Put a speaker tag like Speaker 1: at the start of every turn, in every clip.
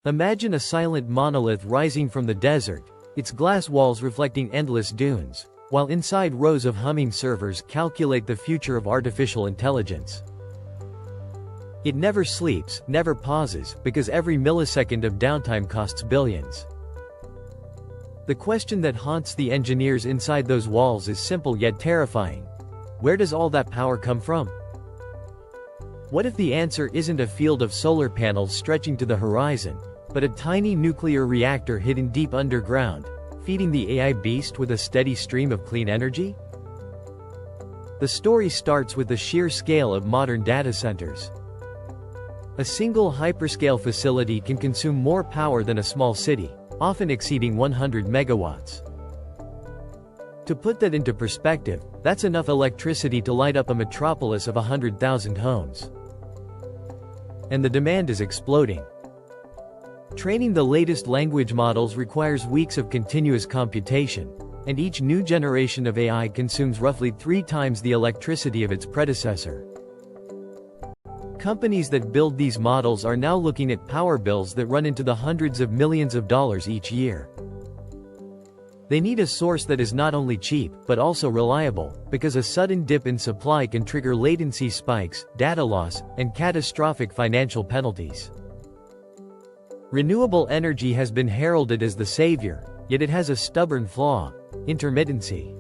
Speaker 1: Imagine a silent monolith rising from the desert, its glass walls reflecting endless dunes, while inside rows of humming servers calculate the future of artificial intelligence. It never sleeps, never pauses, because every millisecond of downtime costs billions. The question that haunts the engineers inside those walls is simple yet terrifying. Where does all that power come from? What if the answer isn't a field of solar panels stretching to the horizon, but a tiny nuclear reactor hidden deep underground, feeding the AI beast with a steady stream of clean energy? The story starts with the sheer scale of modern data centers. A single hyperscale facility can consume more power than a small city, often exceeding 100 megawatts. To put that into perspective, that's enough electricity to light up a metropolis of 100,000 homes. And the demand is exploding. Training the latest language models requires weeks of continuous computation, and each new generation of AI consumes roughly 3 times the electricity of its predecessor. Companies that build these models are now looking at power bills that run into the hundreds of millions of dollars each year. They need a source that is not only cheap, but also reliable, because a sudden dip in supply can trigger latency spikes, data loss, and catastrophic financial penalties. Renewable energy has been heralded as the savior, yet it has a stubborn flaw: intermittency.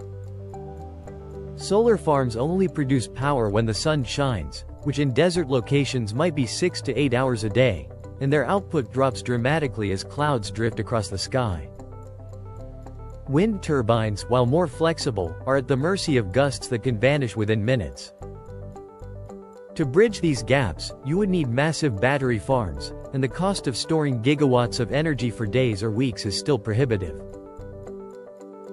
Speaker 1: Solar farms only produce power when the sun shines, which in desert locations might be 6 to 8 hours a day, and their output drops dramatically as clouds drift across the sky. Wind turbines, while more flexible, are at the mercy of gusts that can vanish within minutes. To bridge these gaps, you would need massive battery farms, and the cost of storing gigawatts of energy for days or weeks is still prohibitive.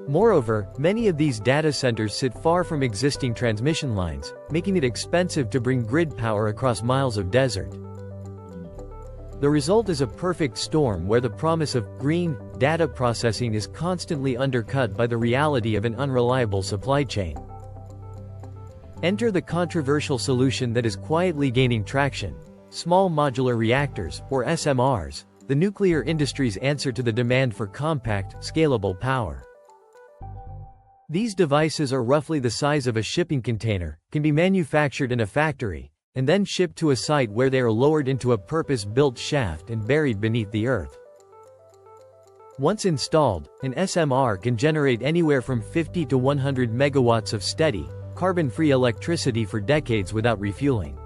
Speaker 1: Moreover, many of these data centers sit far from existing transmission lines, making it expensive to bring grid power across miles of desert. The result is a perfect storm where the promise of green data processing is constantly undercut by the reality of an unreliable supply chain. Enter the controversial solution that is quietly gaining traction: small modular reactors, or SMRs, the nuclear industry's answer to the demand for compact, scalable power. These devices are roughly the size of a shipping container, can be manufactured in a factory, and then shipped to a site where they are lowered into a purpose-built shaft and buried beneath the earth. Once installed, an SMR can generate anywhere from 50 to 100 megawatts of steady, carbon-free electricity for decades without refueling.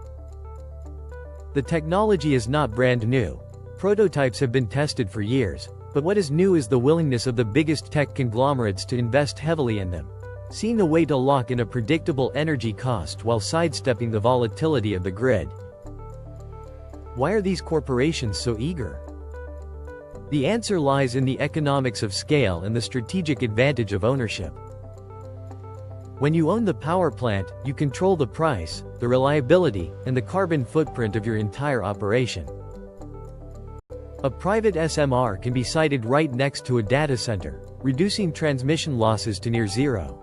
Speaker 1: The technology is not brand new. Prototypes have been tested for years, but what is new is the willingness of the biggest tech conglomerates to invest heavily in them, seeing a way to lock in a predictable energy cost while sidestepping the volatility of the grid. Why are these corporations so eager? The answer lies in the economics of scale and the strategic advantage of ownership. When you own the power plant, you control the price, the reliability, and the carbon footprint of your entire operation. A private SMR can be sited right next to a data center, reducing transmission losses to near zero.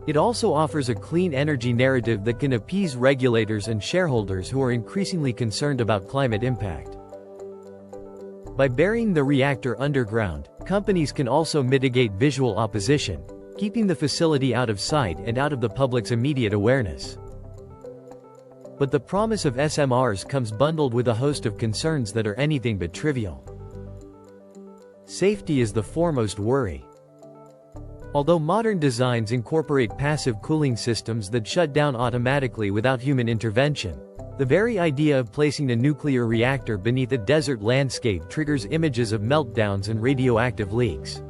Speaker 1: It also offers a clean energy narrative that can appease regulators and shareholders who are increasingly concerned about climate impact. By burying the reactor underground, companies can also mitigate visual opposition, keeping the facility out of sight and out of the public's immediate awareness. But the promise of SMRs comes bundled with a host of concerns that are anything but trivial. Safety is the foremost worry. Although modern designs incorporate passive cooling systems that shut down automatically without human intervention, the very idea of placing a nuclear reactor beneath a desert landscape triggers images of meltdowns and radioactive leaks.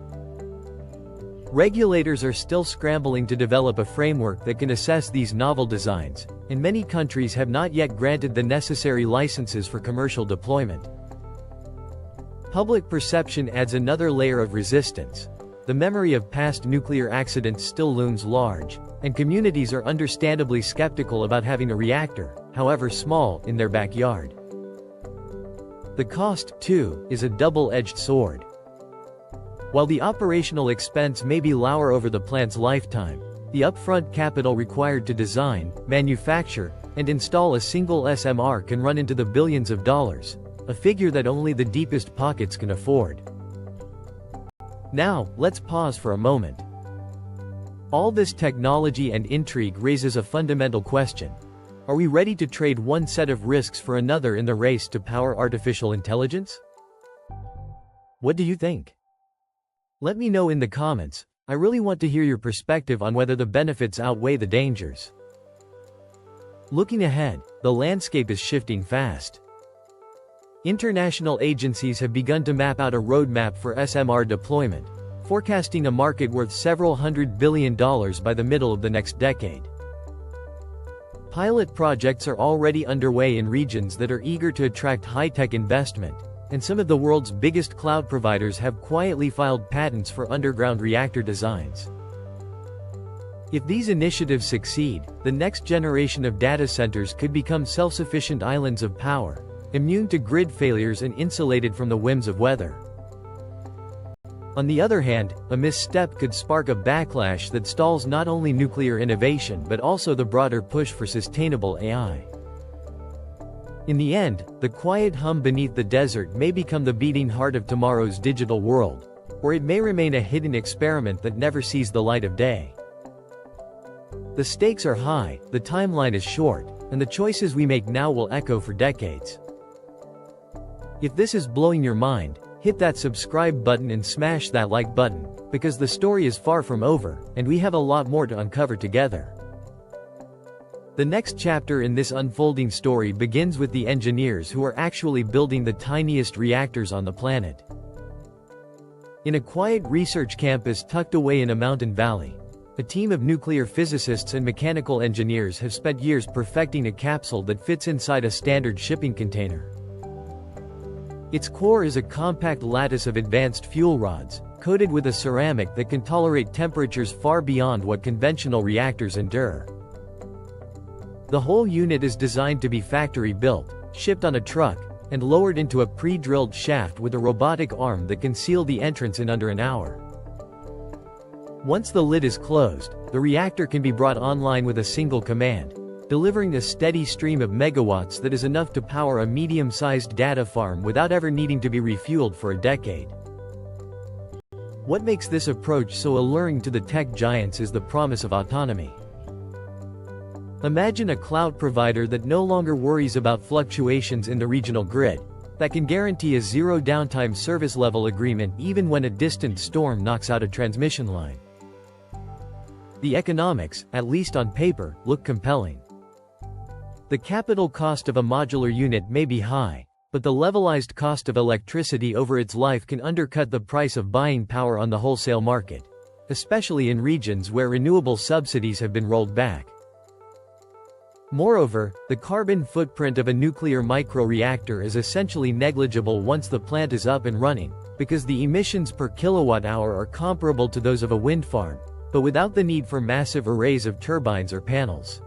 Speaker 1: Regulators are still scrambling to develop a framework that can assess these novel designs, and many countries have not yet granted the necessary licenses for commercial deployment. Public perception adds another layer of resistance. The memory of past nuclear accidents still looms large, and communities are understandably skeptical about having a reactor, however small, in their backyard. The cost, too, is a double-edged sword. While the operational expense may be lower over the plant's lifetime, the upfront capital required to design, manufacture, and install a single SMR can run into the billions of dollars, a figure that only the deepest pockets can afford. Now, let's pause for a moment. All this technology and intrigue raises a fundamental question. Are we ready to trade one set of risks for another in the race to power artificial intelligence? What do you think? Let me know in the comments. I really want to hear your perspective on whether the benefits outweigh the dangers. Looking ahead, the landscape is shifting fast. International agencies have begun to map out a roadmap for SMR deployment, forecasting a market worth several $100 billion by the middle of the next decade. Pilot projects are already underway in regions that are eager to attract high-tech investment, and some of the world's biggest cloud providers have quietly filed patents for underground reactor designs. If these initiatives succeed, the next generation of data centers could become self-sufficient islands of power, immune to grid failures and insulated from the whims of weather. On the other hand, a misstep could spark a backlash that stalls not only nuclear innovation but also the broader push for sustainable AI. In the end, the quiet hum beneath the desert may become the beating heart of tomorrow's digital world, or it may remain a hidden experiment that never sees the light of day. The stakes are high, the timeline is short, and the choices we make now will echo for decades. If this is blowing your mind, hit that subscribe button and smash that like button, because the story is far from over, and we have a lot more to uncover together. The next chapter in this unfolding story begins with the engineers who are actually building the tiniest reactors on the planet. In a quiet research campus tucked away in a mountain valley, a team of nuclear physicists and mechanical engineers have spent years perfecting a capsule that fits inside a standard shipping container. Its core is a compact lattice of advanced fuel rods, coated with a ceramic that can tolerate temperatures far beyond what conventional reactors endure. The whole unit is designed to be factory-built, shipped on a truck, and lowered into a pre-drilled shaft with a robotic arm that can seal the entrance in under an hour. Once the lid is closed, the reactor can be brought online with a single command, delivering a steady stream of megawatts that is enough to power a medium-sized data farm without ever needing to be refueled for a decade. What makes this approach so alluring to the tech giants is the promise of autonomy. Imagine a cloud provider that no longer worries about fluctuations in the regional grid, that can guarantee a zero downtime service level agreement even when a distant storm knocks out a transmission line. The economics, at least on paper, look compelling. The capital cost of a modular unit may be high, but the levelized cost of electricity over its life can undercut the price of buying power on the wholesale market, especially in regions where renewable subsidies have been rolled back. Moreover, the carbon footprint of a nuclear microreactor is essentially negligible once the plant is up and running, because the emissions per kilowatt-hour are comparable to those of a wind farm, but without the need for massive arrays of turbines or panels.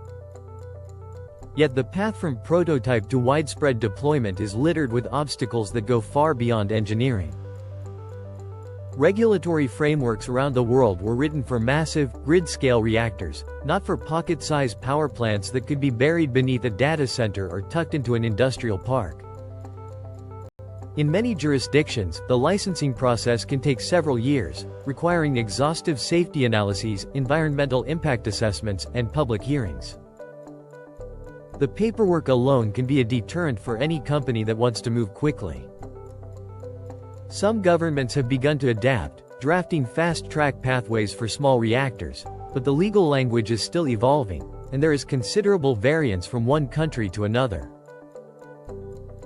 Speaker 1: Yet the path from prototype to widespread deployment is littered with obstacles that go far beyond engineering. Regulatory frameworks around the world were written for massive, grid-scale reactors, not for pocket-sized power plants that could be buried beneath a data center or tucked into an industrial park. In many jurisdictions, the licensing process can take several years, requiring exhaustive safety analyses, environmental impact assessments, and public hearings. The paperwork alone can be a deterrent for any company that wants to move quickly. Some governments have begun to adapt, drafting fast-track pathways for small reactors, but the legal language is still evolving, and there is considerable variance from one country to another.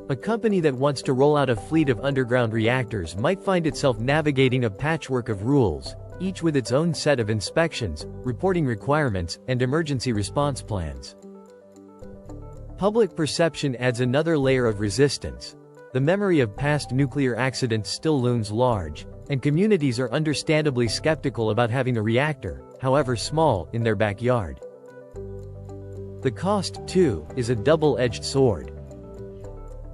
Speaker 1: A company that wants to roll out a fleet of underground reactors might find itself navigating a patchwork of rules, each with its own set of inspections, reporting requirements, and emergency response plans. Public perception adds another layer of resistance. The memory of past nuclear accidents still looms large, and communities are understandably skeptical about having a reactor, however small, in their backyard. The cost, too, is a double-edged sword.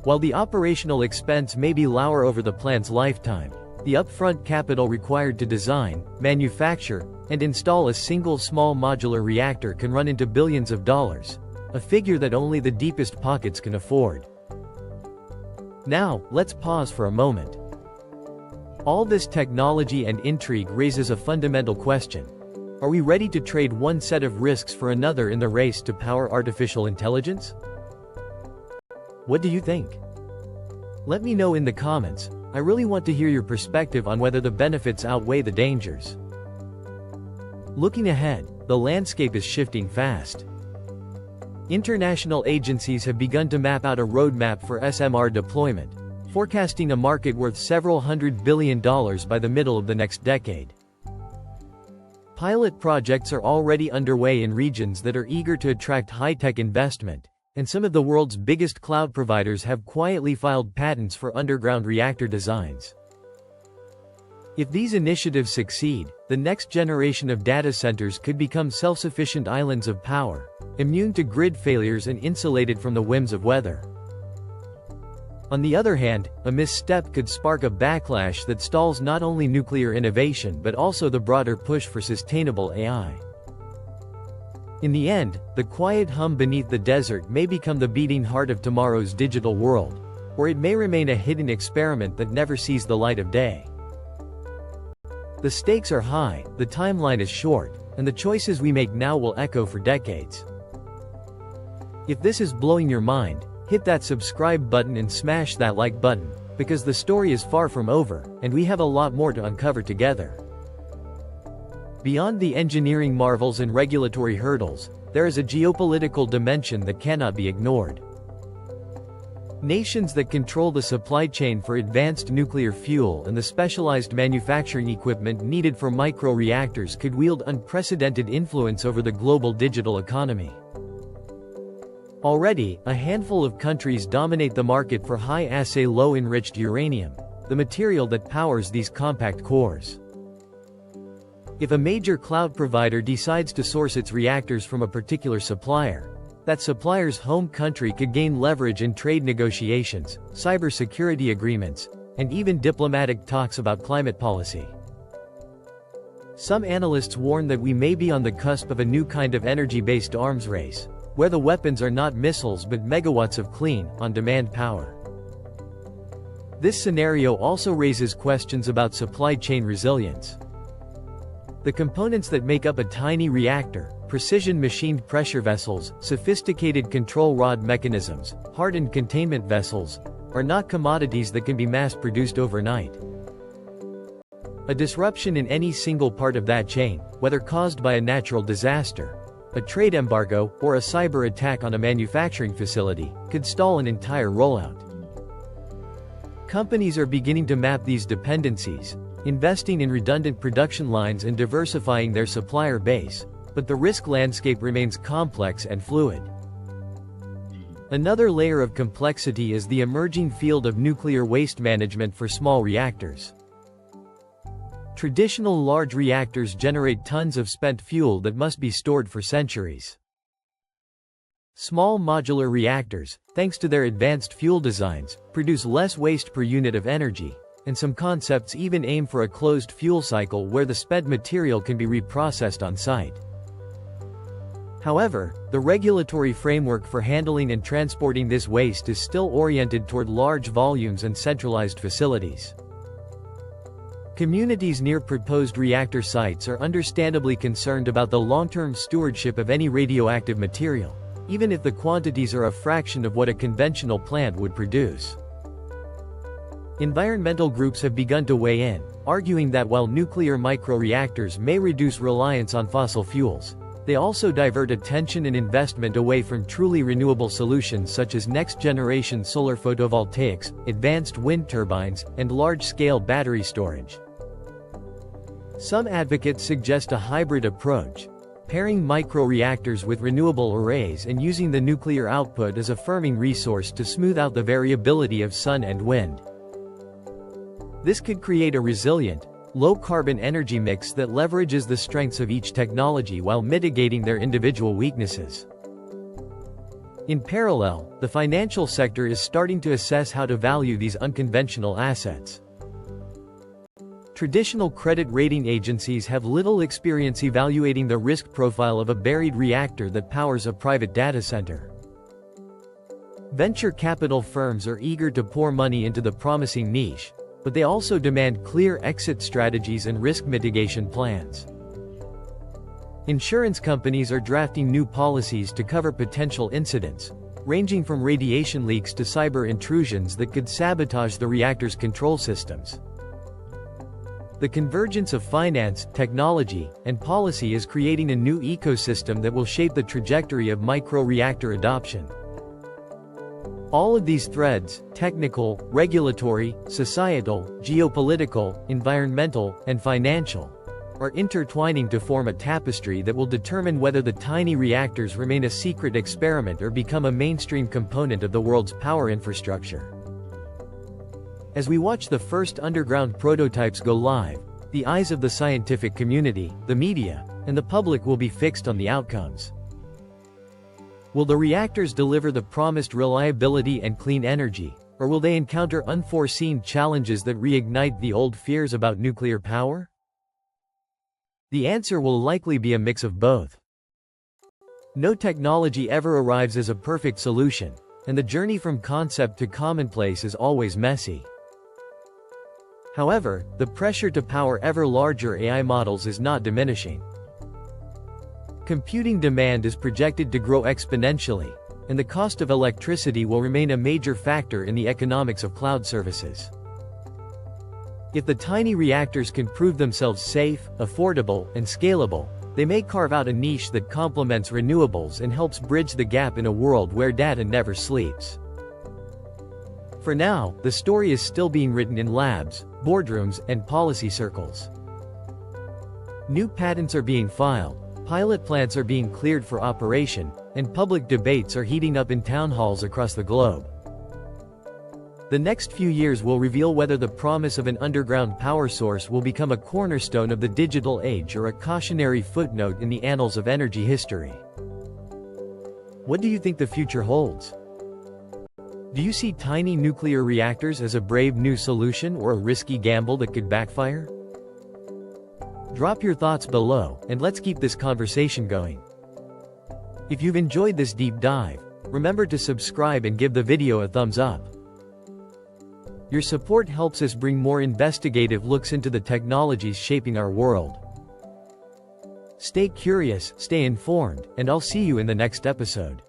Speaker 1: While the operational expense may be lower over the plant's lifetime, the upfront capital required to design, manufacture, and install a single small modular reactor can run into billions of dollars, a figure that only the deepest pockets can afford. Now, let's pause for a moment. All this technology and intrigue raises a fundamental question. Are we ready to trade one set of risks for another in the race to power artificial intelligence? What do you think? Let me know in the comments. I really want to hear your perspective on whether the benefits outweigh the dangers. Looking ahead, the landscape is shifting fast. International agencies have begun to map out a roadmap for SMR deployment, forecasting a market worth several $100 billion by the middle of the next decade. Pilot projects are already underway in regions that are eager to attract high-tech investment, and some of the world's biggest cloud providers have quietly filed patents for underground reactor designs. If these initiatives succeed, the next generation of data centers could become self-sufficient islands of power, immune to grid failures and insulated from the whims of weather. On the other hand, a misstep could spark a backlash that stalls not only nuclear innovation but also the broader push for sustainable AI. In the end, the quiet hum beneath the desert may become the beating heart of tomorrow's digital world, or it may remain a hidden experiment that never sees the light of day. The stakes are high, the timeline is short, and the choices we make now will echo for decades. If this is blowing your mind, hit that subscribe button and smash that like button, because the story is far from over, and we have a lot more to uncover together. Beyond the engineering marvels and regulatory hurdles, there is a geopolitical dimension that cannot be ignored. Nations that control the supply chain for advanced nuclear fuel and the specialized manufacturing equipment needed for micro-reactors could wield unprecedented influence over the global digital economy. Already, a handful of countries dominate the market for high-assay low-enriched uranium, the material that powers these compact cores. If a major cloud provider decides to source its reactors from a particular supplier, that supplier's home country could gain leverage in trade negotiations, cybersecurity agreements, and even diplomatic talks about climate policy. Some analysts warn that we may be on the cusp of a new kind of energy-based arms race, where the weapons are not missiles but megawatts of clean, on-demand power. This scenario also raises questions about supply chain resilience. The components that make up a tiny reactor, precision-machined pressure vessels, sophisticated control rod mechanisms, hardened containment vessels, are not commodities that can be mass-produced overnight. A disruption in any single part of that chain, whether caused by a natural disaster, a trade embargo, or a cyber attack on a manufacturing facility, could stall an entire rollout. Companies are beginning to map these dependencies, investing in redundant production lines and diversifying their supplier base, but the risk landscape remains complex and fluid. Another layer of complexity is the emerging field of nuclear waste management for small reactors. Traditional large reactors generate tons of spent fuel that must be stored for centuries. Small modular reactors, thanks to their advanced fuel designs, produce less waste per unit of energy, and some concepts even aim for a closed fuel cycle where the spent material can be reprocessed on site. However, the regulatory framework for handling and transporting this waste is still oriented toward large volumes and centralized facilities. Communities near proposed reactor sites are understandably concerned about the long-term stewardship of any radioactive material, even if the quantities are a fraction of what a conventional plant would produce. Environmental groups have begun to weigh in, arguing that while nuclear microreactors may reduce reliance on fossil fuels, they also divert attention and investment away from truly renewable solutions such as next-generation solar photovoltaics, advanced wind turbines, and large-scale battery storage. Some advocates suggest a hybrid approach, pairing microreactors with renewable arrays and using the nuclear output as a firming resource to smooth out the variability of sun and wind. This could create a resilient, low-carbon energy mix that leverages the strengths of each technology while mitigating their individual weaknesses. In parallel, the financial sector is starting to assess how to value these unconventional assets. Traditional credit rating agencies have little experience evaluating the risk profile of a buried reactor that powers a private data center. Venture capital firms are eager to pour money into the promising niche, but they also demand clear exit strategies and risk mitigation plans. Insurance companies are drafting new policies to cover potential incidents, ranging from radiation leaks to cyber intrusions that could sabotage the reactor's control systems. The convergence of finance, technology, and policy is creating a new ecosystem that will shape the trajectory of micro-reactor adoption. All of these threads, technical, regulatory, societal, geopolitical, environmental, and financial, are intertwining to form a tapestry that will determine whether the tiny reactors remain a secret experiment or become a mainstream component of the world's power infrastructure. As we watch the first underground prototypes go live, the eyes of the scientific community, the media, and the public will be fixed on the outcomes. Will the reactors deliver the promised reliability and clean energy, or will they encounter unforeseen challenges that reignite the old fears about nuclear power? The answer will likely be a mix of both. No technology ever arrives as a perfect solution, and the journey from concept to commonplace is always messy. However, the pressure to power ever larger AI models is not diminishing. Computing demand is projected to grow exponentially, and the cost of electricity will remain a major factor in the economics of cloud services. If the tiny reactors can prove themselves safe, affordable, and scalable, they may carve out a niche that complements renewables and helps bridge the gap in a world where data never sleeps. For now, the story is still being written in labs, boardrooms, and policy circles. New patents are being filed, pilot plants are being cleared for operation, and public debates are heating up in town halls across the globe. The next few years will reveal whether the promise of an underground power source will become a cornerstone of the digital age or a cautionary footnote in the annals of energy history. What do you think the future holds? Do you see tiny nuclear reactors as a brave new solution or a risky gamble that could backfire? Drop your thoughts below, and let's keep this conversation going. If you've enjoyed this deep dive, remember to subscribe and give the video a thumbs up. Your support helps us bring more investigative looks into the technologies shaping our world. Stay curious, stay informed, and I'll see you in the next episode.